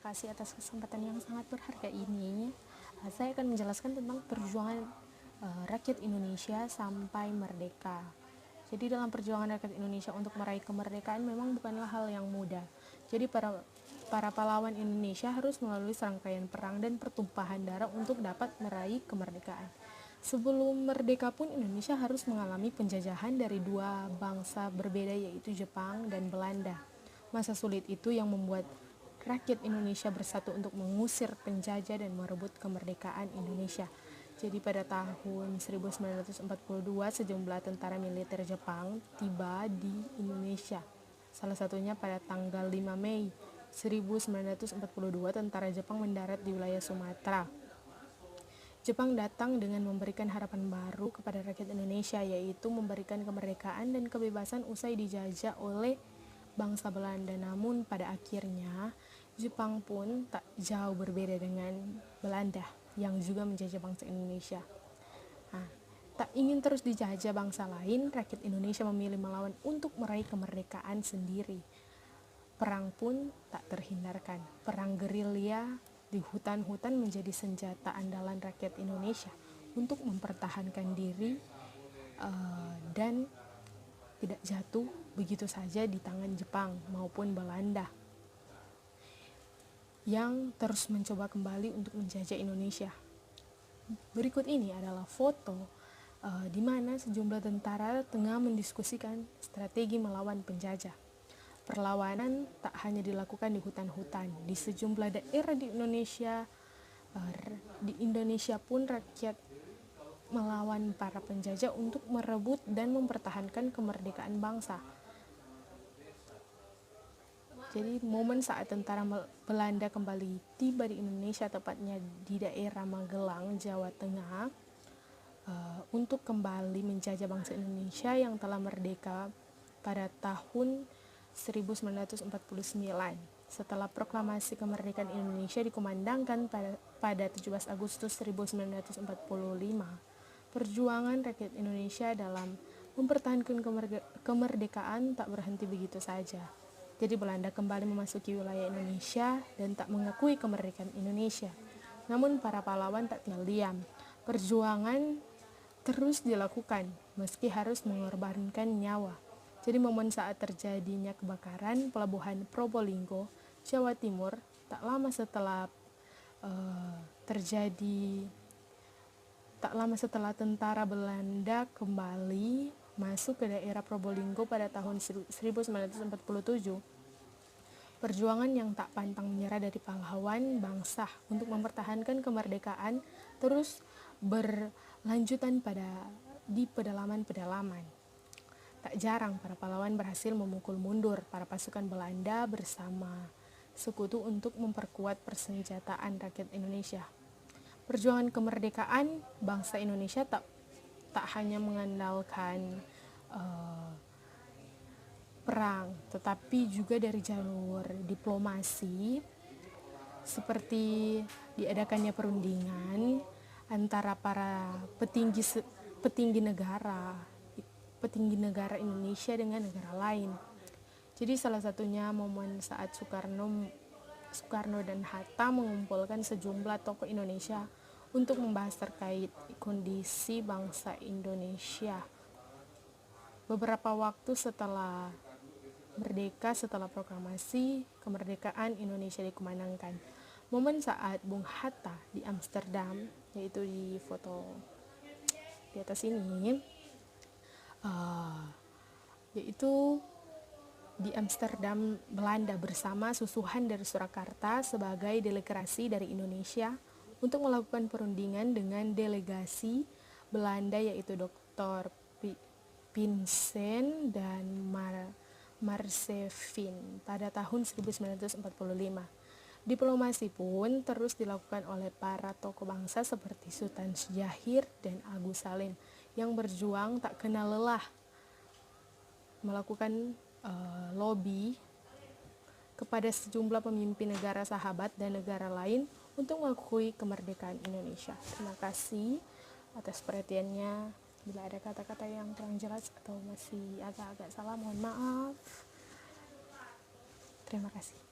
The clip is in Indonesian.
kasih atas kesempatan yang sangat berharga ini. Saya akan menjelaskan tentang perjuangan rakyat Indonesia sampai merdeka. Jadi dalam perjuangan rakyat Indonesia untuk meraih kemerdekaan memang bukanlah hal yang mudah. Jadi para pahlawan Indonesia harus melalui serangkaian perang dan pertumpahan darah untuk dapat meraih kemerdekaan. Sebelum merdeka pun Indonesia harus mengalami penjajahan dari dua bangsa berbeda, yaitu Jepang dan Belanda. Masa sulit itu yang membuat rakyat Indonesia bersatu untuk mengusir penjajah dan merebut kemerdekaan Indonesia. Jadi pada tahun 1942 sejumlah tentara militer Jepang tiba di Indonesia. Salah satunya pada tanggal 5 Mei 1942 tentara Jepang mendarat di wilayah Sumatera. Jepang datang dengan memberikan harapan baru kepada rakyat Indonesia, yaitu memberikan kemerdekaan dan kebebasan usai dijajah oleh bangsa Belanda. Namun pada akhirnya Jepang pun tak jauh berbeda dengan Belanda yang juga menjajah bangsa Indonesia. Tak ingin terus dijajah bangsa lain, rakyat Indonesia memilih melawan untuk meraih kemerdekaan sendiri. Perang pun tak terhindarkan. Perang gerilya di hutan-hutan menjadi senjata andalan rakyat Indonesia untuk mempertahankan diri dan tidak jatuh begitu saja di tangan Jepang maupun Belanda yang terus mencoba kembali untuk menjajah Indonesia. Berikut ini adalah foto di mana sejumlah tentara tengah mendiskusikan strategi melawan penjajah. Perlawanan tak hanya dilakukan di hutan-hutan, di sejumlah daerah di Indonesia pun rakyat melawan para penjajah untuk merebut dan mempertahankan kemerdekaan bangsa. Jadi momen saat tentara Belanda kembali tiba di Indonesia, tepatnya di daerah Magelang, Jawa Tengah, untuk kembali menjajah bangsa Indonesia yang telah merdeka pada tahun 1949. Setelah proklamasi kemerdekaan Indonesia dikumandangkan pada 17 Agustus 1945, perjuangan rakyat Indonesia dalam mempertahankan kemerdekaan tak berhenti begitu saja. Jadi Belanda kembali memasuki wilayah Indonesia dan tak mengakui kemerdekaan Indonesia. Namun para pahlawan tak tinggal diam. Perjuangan terus dilakukan meski harus mengorbankan nyawa. Jadi momen saat terjadinya kebakaran pelabuhan Probolinggo, Jawa Timur, tak lama setelah tentara Belanda kembali masuk ke daerah Probolinggo pada tahun 1947. Perjuangan yang tak pantang menyerah dari pahlawan bangsa untuk mempertahankan kemerdekaan terus berlanjutan di pedalaman-pedalaman. Tak jarang para pahlawan berhasil memukul mundur para pasukan Belanda bersama sekutu untuk memperkuat persenjataan rakyat Indonesia. Perjuangan kemerdekaan bangsa Indonesia tak hanya mengandalkan perang, tetapi juga dari jalur diplomasi, seperti diadakannya perundingan antara para petinggi negara Indonesia dengan negara lain. Jadi salah satunya momen saat Soekarno dan Hatta mengumpulkan sejumlah tokoh Indonesia untuk membahas terkait kondisi bangsa Indonesia. Beberapa waktu setelah merdeka, setelah proklamasi kemerdekaan Indonesia dikumandangkan, momen saat Bung Hatta di Amsterdam, yaitu di foto di atas ini, yaitu di Amsterdam, Belanda bersama susuhan dari Surakarta sebagai delegasi dari Indonesia untuk melakukan perundingan dengan delegasi Belanda, yaitu Dr. Vincent dan Marsevin pada tahun 1945. Diplomasi pun terus dilakukan oleh para tokoh bangsa seperti Sultan Syahrir dan Agus Salim yang berjuang tak kenal lelah melakukan lobby kepada sejumlah pemimpin negara sahabat dan negara lain untuk mengakui kemerdekaan Indonesia. Terima kasih atas perhatiannya. Bila ada kata-kata yang kurang jelas atau masih agak-agak salah, mohon maaf. Terima kasih.